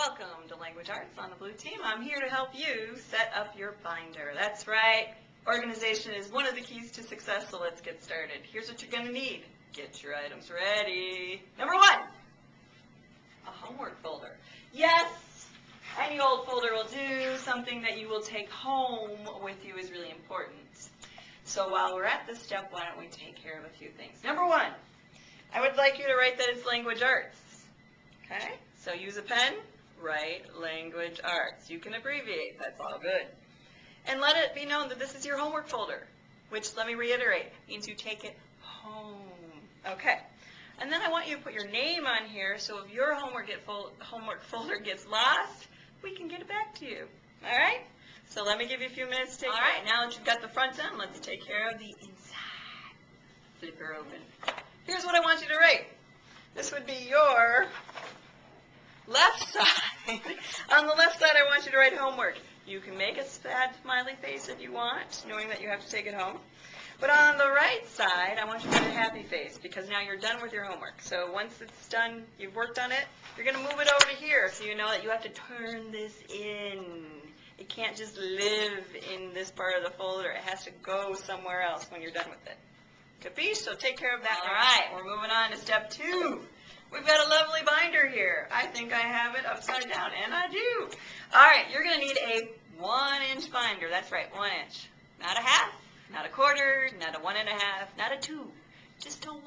Welcome to Language Arts on the Blue Team. I'm here to help you set up your binder. That's right. Organization is one of the keys to success, so let's get started. Here's what you're going to need. Get your items ready. Number one, a homework folder. Yes, any old folder will do. Something that you will take home with you is really important. So while we're at this step, why don't we take care of a few things. Number one, I would like you to write that it's language arts. Okay? So use a pen, write language arts. You can abbreviate, that's all good. And let it be known that this is your homework folder, which, let me reiterate, means you take it home. Okay. And then I want you to put your name on here, so if your homework folder gets lost, we can get it back to you. All right? So let me give you a few minutes to take. All right, now that you've got the front end, let's take care of the inside. Flip her open. Here's what I want you to write. This would be your left side. On the left side, I want you to write homework. You can make a sad smiley face if you want, knowing that you have to take it home. But on the right side, I want you to put a happy face, because now you're done with your homework. So once it's done, you've worked on it, you're going to move it over to here, so you know that you have to turn this in. It can't just live in this part of the folder. It has to go somewhere else when you're done with it. Capiche? So take care of that. All right, we're moving on to step 2. We've got a lovely binder here. I think I have it upside down, and I do. All right, you're going to need a 1-inch binder. That's right, 1 inch. Not a half, not a quarter, not a 1 1/2, not a 2. Just a 1.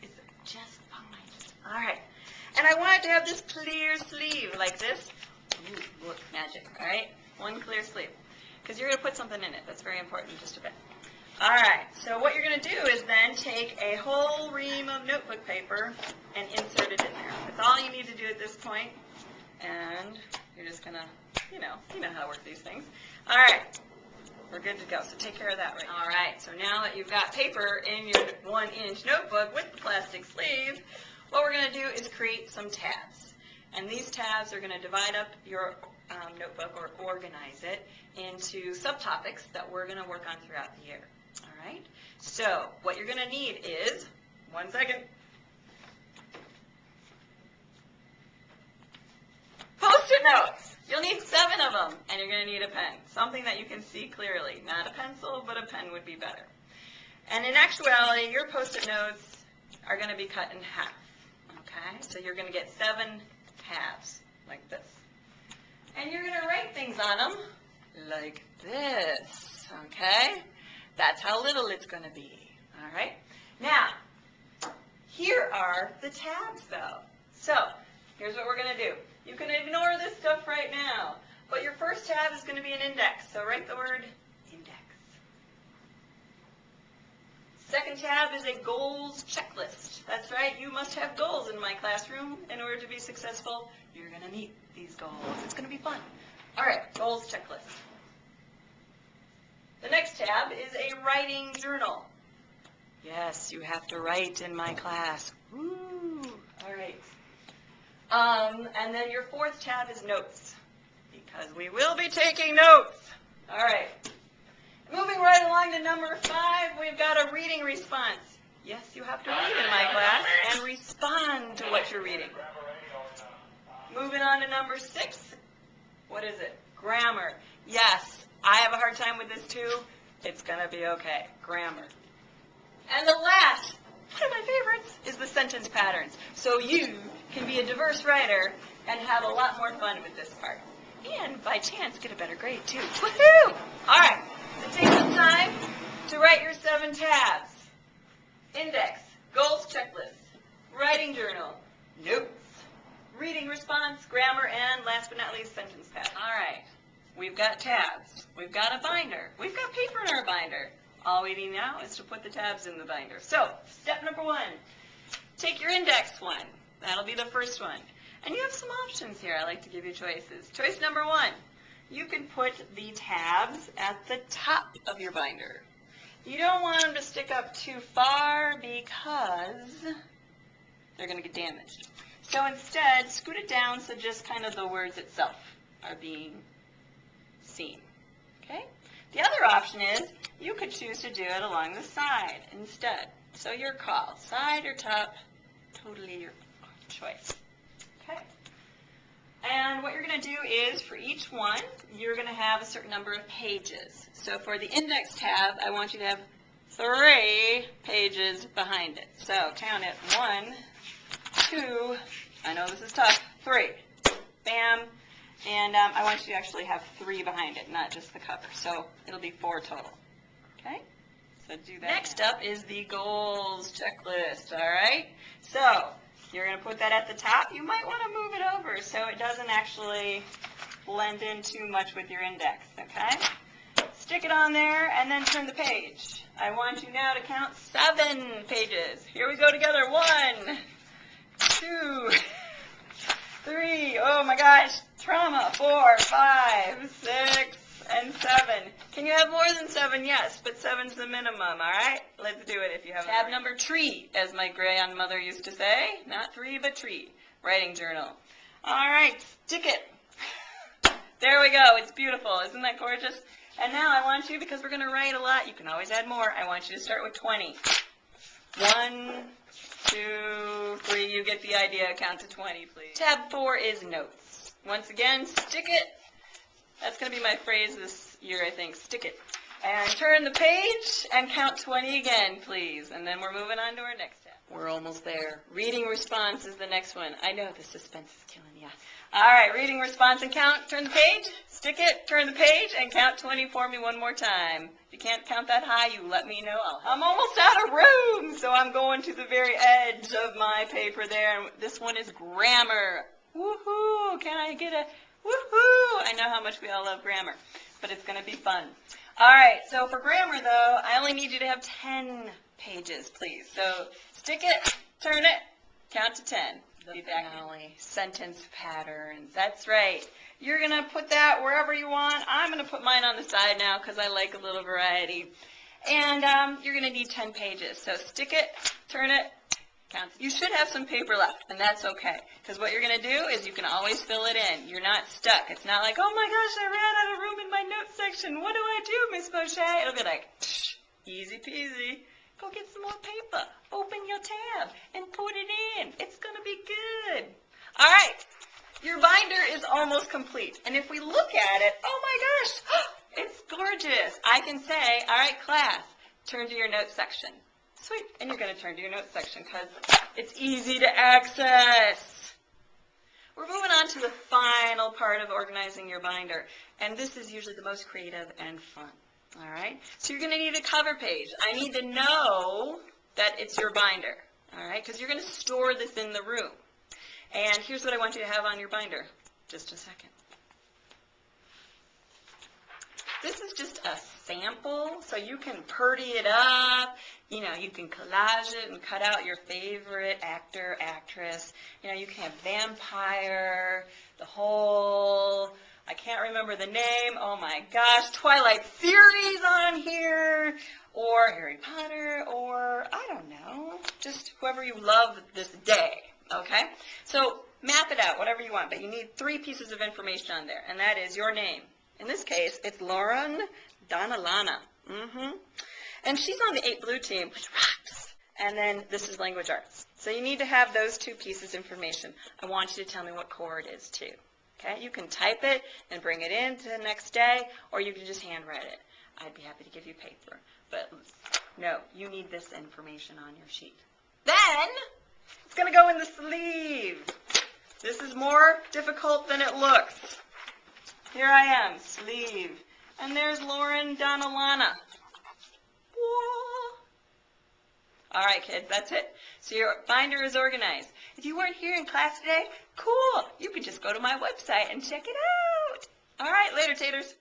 It's just fine. All right. And I want it to have this clear sleeve like this. Ooh, look, magic. All right, 1 clear sleeve. Because you're going to put something in it. That's very important in just a bit. All right, so what you're going to do is then take a whole ream of notebook paper and insert it in there. That's all you need to do at this point. And you're just going to, you know how to work these things. All right, we're good to go. So take care of that right now. All right, so now that you've got paper in your 1-inch notebook with the plastic sleeve, what we're going to do is create some tabs. And these tabs are going to divide up your notebook or organize it into subtopics that we're going to work on throughout the year. All right? So what you're going to need is, 1 second, Post-it notes. You'll need 7 of them, and you're going to need a pen, something that you can see clearly. Not a pencil, but a pen would be better. And in actuality, your Post-it notes are going to be cut in half. Okay? So you're going to get 7 tabs like this. And you're going to write things on them like this. Okay? That's how little it's going to be. All right? Now, here are the tabs, though. So, here's what we're going to do. You can ignore this stuff right now, but your first tab is going to be an index. So write the word index. Second tab is a goals checklist. That's right, you must have goals in my classroom in order to be successful. You're going to meet these goals. It's going to be fun. All right, goals checklist. The next tab is a writing journal. Yes, you have to write in my class. Woo! All right. And then your fourth tab is notes, because we will be taking notes. All right. Moving right along to number 5, we've got a reading response. Yes, you have to read in my class and respond to what you're reading. Moving on to number 6. What is it? Grammar. Yes, I have a hard time with this too. It's going to be okay. Grammar. And the last, one of my favorites, is the sentence patterns. So you can be a diverse writer and have a lot more fun with this part. And by chance, get a better grade too. Woohoo! All right, so take some time to write your 7 tabs. Index, goals checklist, writing journal, notes, reading response, grammar, and last but not least, sentence pattern. All right, we've got tabs. We've got a binder. We've got paper in our binder. All we need now is to put the tabs in the binder. So, step number 1, take your index one. That'll be the first one. And you have some options here. I like to give you choices. Choice number 1, you can put the tabs at the top of your binder. You don't want them to stick up too far because they're going to get damaged. So instead, scoot it down so just kind of the words itself are being seen. Okay? The other option is you could choose to do it along the side instead. So your call, side or top, totally your choice. Okay? And what you're is for each one, you're going to have a certain number of pages. So for the index tab, I want you to have 3 pages behind it. So count it. 1, 2, I know this is tough, 3. Bam. And I want you to actually have 3 behind it, not just the cover. So it'll be 4 total. Okay? So do that. Next up is the goals checklist, all right? So you're going to put that at the top. You might want to move it over so it doesn't actually blend in too much with your index, okay? Stick it on there and then turn the page. I want you now to count 7 pages. Here we go together. 1, 2, 3, oh my gosh, trauma, 4, 5, 6, and 7. Can you have more than 7? Yes, but 7's the minimum, all right? Let's do it if you have tab number tree, as my grandmother used to say. Not 3, but tree. Writing journal. All right, stick it. There we go. It's beautiful. Isn't that gorgeous? And now I want you, because we're going to write a lot, you can always add more. I want you to start with 20. 1, 2, 3. You get the idea. Count to 20, please. Tab 4 is notes. Once again, stick it. That's going to be my phrase this year, I think. Stick it. And turn the page and count 20 again, please. And then we're moving on to our next tab. We're almost there. Reading response is the next one. I know the suspense is killing you. All right, reading response and count. Turn the page, stick it, turn the page, and count 20 for me one more time. If you can't count that high, you let me know. I'm almost out of room, so I'm going to the very edge of my paper there. And this one is grammar. Woohoo! Can I get a woohoo? I know how much we all love grammar, but it's going to be fun. All right, so for grammar, though, I only need you to have 10 pages, please. So stick it, turn it, count to 10. The finale, sentence patterns. That's right. You're going to put that wherever you want. I'm going to put mine on the side now because I like a little variety. And you're going to need 10 pages. So stick it, turn it, count. You should have some paper left, and that's okay. Because what you're going to do is you can always fill it in. You're not stuck. It's not like, oh my gosh, I ran out of room in my notes section. What do I do, Miss Boucher? It'll be like, easy peasy. Go get some more paper. Open your tab and put it in. It's going to be good. All right. Your binder is almost complete. And if we look at it, oh my gosh, it's gorgeous. I can say, all right, class, turn to your notes section. Sweet. And you're going to turn to your notes section because it's easy to access. We're moving on to the final part of organizing your binder. And this is usually the most creative and fun. All right, so you're going to need a cover page. I need to know that it's your binder, all right, because you're going to store this in the room. And here's what I want you to have on your binder. Just a second. This is just a sample, so you can purdy it up. You know, you can collage it and cut out your favorite actor, actress. You know, you can have vampire, the whole... I can't remember the name. Oh my gosh, Twilight series on here, or Harry Potter, or I don't know, just whoever you love this day, okay? So map it out, whatever you want, but you need 3 pieces of information on there, and that is your name. In this case, it's Lauren Donalana. And she's on the 8 Blue team, which rocks. And then this is language arts. So you need to have those 2 pieces of information. I want you to tell me what core it is, too. Okay, you can type it and bring it in to the next day, or you can just handwrite it. I'd be happy to give you paper, but no, you need this information on your sheet. Then, it's going to go in the sleeve. This is more difficult than it looks. Here I am, sleeve. And there's Lauren Donalana. All right, kids, that's it. So your binder is organized. If you weren't here in class today, cool. You can just go to my website and check it out. All right, later, taters.